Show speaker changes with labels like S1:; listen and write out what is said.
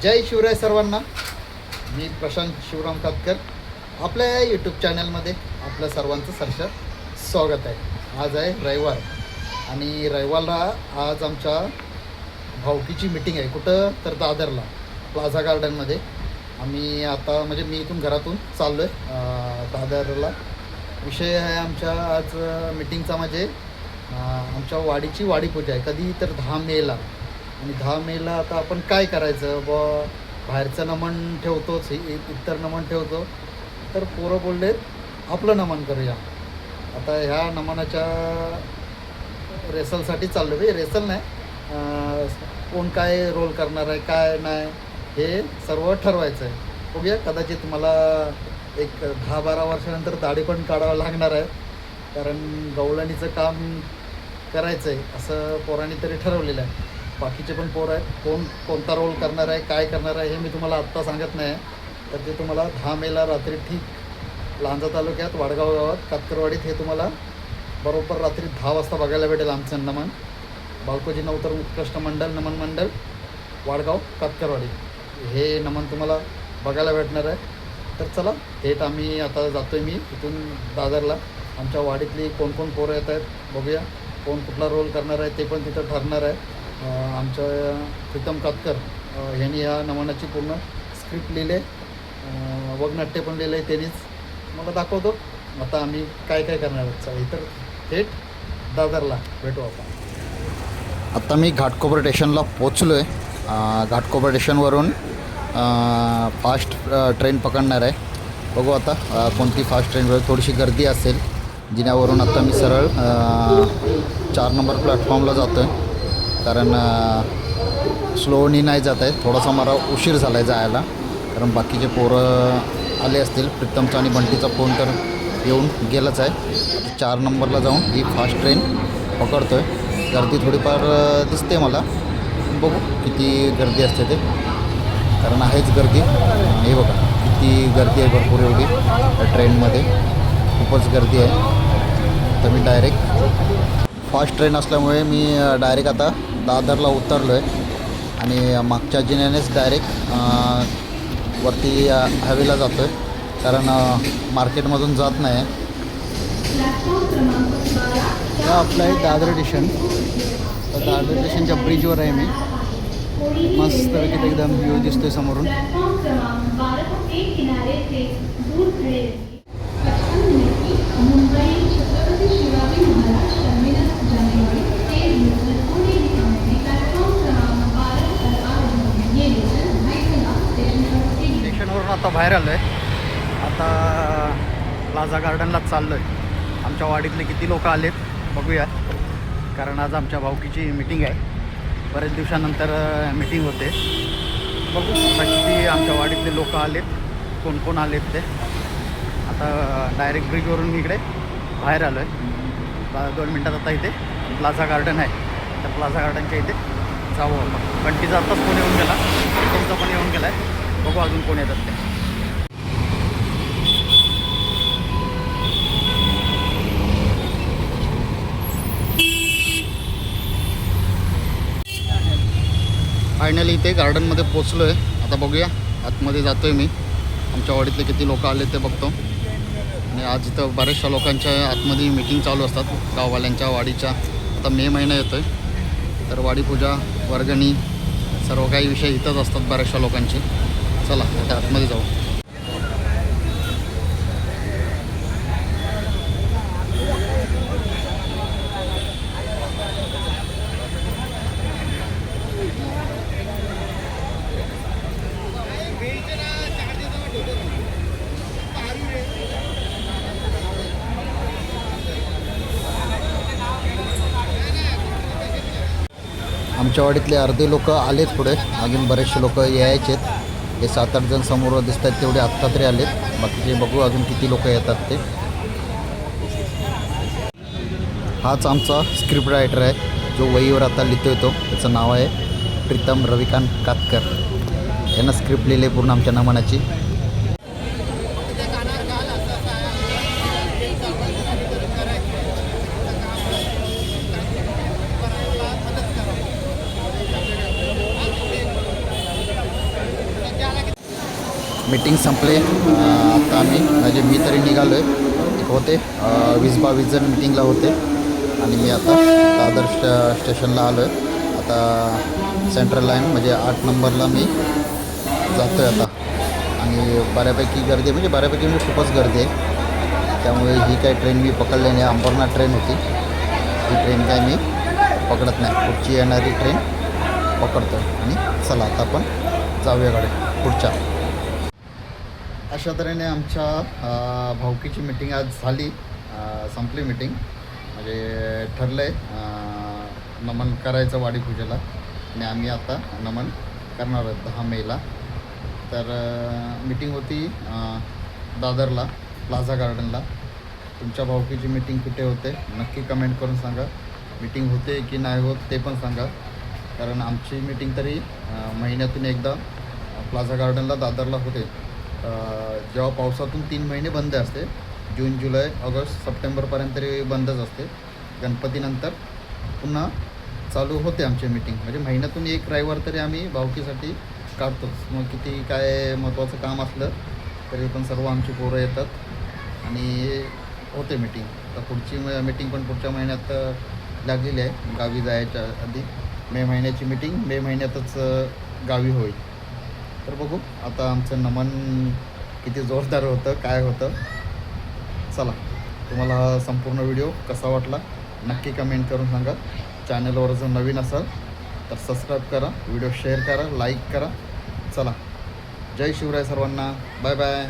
S1: जय शिवराय सर्वांना. मी प्रशांत शिवराम कातकर. आपल्या यूट्यूब चॅनलमध्ये आपल्या सर्वांचं सरसर स्वागत आहे. आज आहे रविवार आणि रविवारला आज आमच्या भावकीची मीटिंग आहे. कुठं तर दादरला प्लाझा गार्डनमध्ये. आम्ही आता म्हणजे मी इथून घरातून चाललो आहे दादरला. विषय आहे आमच्या आज मीटिंगचा म्हणजे आमच्या वाडीची वाडीपूजा आहे. कधी तर 10 मेला. आणि 10 मेला आता आपण काय करायचं ब बाहेरचं नमन ठेवतोच, इतर नमन ठेवतो. तर पोरं बोललेत आपलं नमन करूया. आता ह्या नमनाच्या रेसलसाठी चाललो आहे. रेसल नाही, कोण काय रोल करणार आहे काय नाही हे सर्व ठरवायचं आहे. बघूया, कदाचित मला एक 10-12 वर्षानंतर दाढी पण काढावं लागणार आहे. कारण गवळणीचं काम करायचं आहे असं पोरांनी तरी ठरवलेलं आहे. बाकीचे पण पोरं आहेत, कोणता रोल करणार आहे काय करणार आहे हे मी तुम्हाला आत्ता सांगत नाही. तर ते तुम्हाला 10 मेला रात्री ठीक लांजा तालुक्यात वाडगाव गावात कातकरवाडीत हे तुम्हाला बरोबर रात्री 10 वाजता बघायला भेटेल. आमचं नमन बाळकोजी नवतर उत्कृष्ट मंडळ नमन मंडळ वाडगाव कातकरवाडी हे नमन तुम्हाला बघायला भेटणार आहे. तर चला थेट आम्ही आता जातो आहे. मी इथून दादरला आमच्या वाडीतली कोण पोरं येत आहेत बघूया. कोण कुठला रोल करणार आहे ते पण तिथं ठरणार आहे. आमच्या प्रीतम कातकर ह्यांनी ह्या नमनाची पूर्ण स्क्रिप्ट लिहिले, वगनाट्य पण लिहिलं आहे. त्यांनीच मला दाखवतो आता आम्ही काय काय करणार आहोत. तर थेट दादरला भेटू आपण. आता मी घाटकोपर स्टेशनला पोचलो आहे. घाटकोपर स्टेशनवरून फास्ट ट्रेन पकडणार आहे. बघू आता कोणती फास्ट ट्रेनवर थोडीशी गर्दी असेल, जिन्यावरून आता मी सरळ 4 नंबर प्लॅटफॉर्मला जातो आहे. कारण स्लोनी नाही जात आहे. थोडासा मला उशीर झाला आहे जायला, कारण बाकीचे पोरं आले असतील. प्रीतमचा आणि बंटीचा फोन तर येऊन गेलाच आहे. 4 नंबरला जाऊन ही फास्ट ट्रेन पकडतो आहे. गर्दी थोडीफार दिसते मला. बघू किती गर्दी असते ते, कारण आहेच गर्दी. हे बघा किती गर्दी आहे, भरपूर एवढी त्या ट्रेनमध्ये, खूपच गर्दी आहे. तर मी डायरेक्ट फास्ट ट्रेन असल्यामुळे मी डायरेक्ट आता दादरला उतरलो आहे आणि मागच्या जिन्यानेच डायरेक्ट वरती हायवेला जातो आहे. कारण मार्केटमधून जात नाही. आपलं आहे दादर स्टेशन. तर दादर स्टेशनच्या ब्रिजवर आहे मी. मस्त एकदम व्ह्यू दिसतोय समोरून. स्टेशनवरून आता बाहेर आलो आहे. आता प्लाझा गार्डनलाच चाललो आहे. आमच्या वाडीतले किती लोक आलेत बघूया, कारण आज आमच्या भावकीची मीटिंग आहे. बरेच दिवसानंतर मीटिंग होते. बघू आता किती आमच्या वाडीतले लोक आलेत, कोण आलेत ते. आता डायरेक्ट ब्रिजवरून मी इकडे बाहेर आलो आहे. 2 मिनटात आता इथे प्लाझा गार्डन आहे. तर प्लाझा गार्डनच्या इथे जाऊ आपण. बंटीचा आत्ताच फोन येऊन गेला, तुमचा पण येऊन गेला आहे. बघू अजून कोण येतात ते. फायनली इथे गार्डनमध्ये पोचलो आहे. आता बघूया, आतमध्ये जातो आहे मी. आमच्या वाडीतले किती लोक आले ते बघतो. आणि आज इथं बऱ्याचशा लोकांच्या आतमध्ये मीटिंग चालू असतात गाववाल्यांच्या वाडीच्या. आता मे महिना येतो आहे, तर वाडीपूजा वर्गणी सर्व काही विषय इथंच असतात बऱ्याचशा लोकांचे. चला आता आतमध्ये जाऊ. आमच्या वाडीतले अर्धे लोक आलेत पुढे, अजून बरेचसे लोक यायचे आहेत. हे 7-8 जण समोर दिसत आहेत, तेवढे आत्ता तरी आलेत. बाकीचे बघू अजून किती लोक येतात ते. हाच आमचा स्क्रिप्ट रायटर आहे, जो वहीवर आता लिहितो येतो. त्याचं नाव आहे प्रीतम रविकांत कातकर. यानं स्क्रिप्ट लिहिली पूर्ण आमच्या नमनाची. मीटिंग संपले. आता आम्ही म्हणजे मी तरी निघालो आहे. एक होते 20-22 जण मीटिंगला होते आणि मी आता दादर स्टेशनला आलो आहे. आता सेंट्रल लाईन म्हणजे 8 नंबरला मी जातो आहे आता. आणि बऱ्यापैकी गर्दी म्हणजे बऱ्यापैकी म्हणजे खूपच गर्दी आहे. त्यामुळे ही काही ट्रेन मी पकडली नाही. अंबरनाथ ट्रेन होती. ही ट्रेन काय मी पकडत नाही. पुढची येणारी ट्रेन पकडतो आणि चला आता आपण जाऊया गाडी पुढच्या. अशा तऱ्हेने आमच्या भाऊकीची मीटिंग आज झाली. संपली मीटिंग. म्हणजे ठरलं आहे नमन करायचं वाडी पूजेला आणि आम्ही आता नमन करणार आहोत 10 मेला. तर मीटिंग होती दादरला प्लाझा गार्डनला. तुमच्या भाऊकीची मीटिंग कुठे होते नक्की कमेंट करून सांगा. मीटिंग होते की नाही होत ते पण सांगा. कारण आमची मीटिंग तरी महिन्यातून एकदा प्लाझा गार्डनला दादरला होते. जेव्हा पावसातून 3 महिने बंद असते. जून, जुलै, ऑगस्ट, सप्टेंबरपर्यंत तरी बंदच असते. गणपतीनंतर पुन्हा चालू होते आमची मीटिंग. म्हणजे महिन्यातून एक रविवार तरी आम्ही भाऊकीसाठी काढतोच. मग किती काय महत्त्वाचं काम असलं तरी पण सर्व आमची पोरं येतात आणि होते मीटिंग. तर पुढची मीटिंग पण पुढच्या महिन्यात लागलेली आहे. गावी जायच्या आधी मे महिन्याची मीटिंग मे महिन्यातच गावी होईल. तर बघू आता आमचं नमन किती जोरदार होतं काय होतं. चला तुम्हाला हा संपूर्ण व्हिडिओ कसा वाटला नक्की कमेंट करून सांगा. चॅनलवर जर नवीन असाल तर सबस्क्राईब करा, व्हिडिओ शेअर करा, लाईक करा. चला जय शिवराय सर्वांना. Bye bye.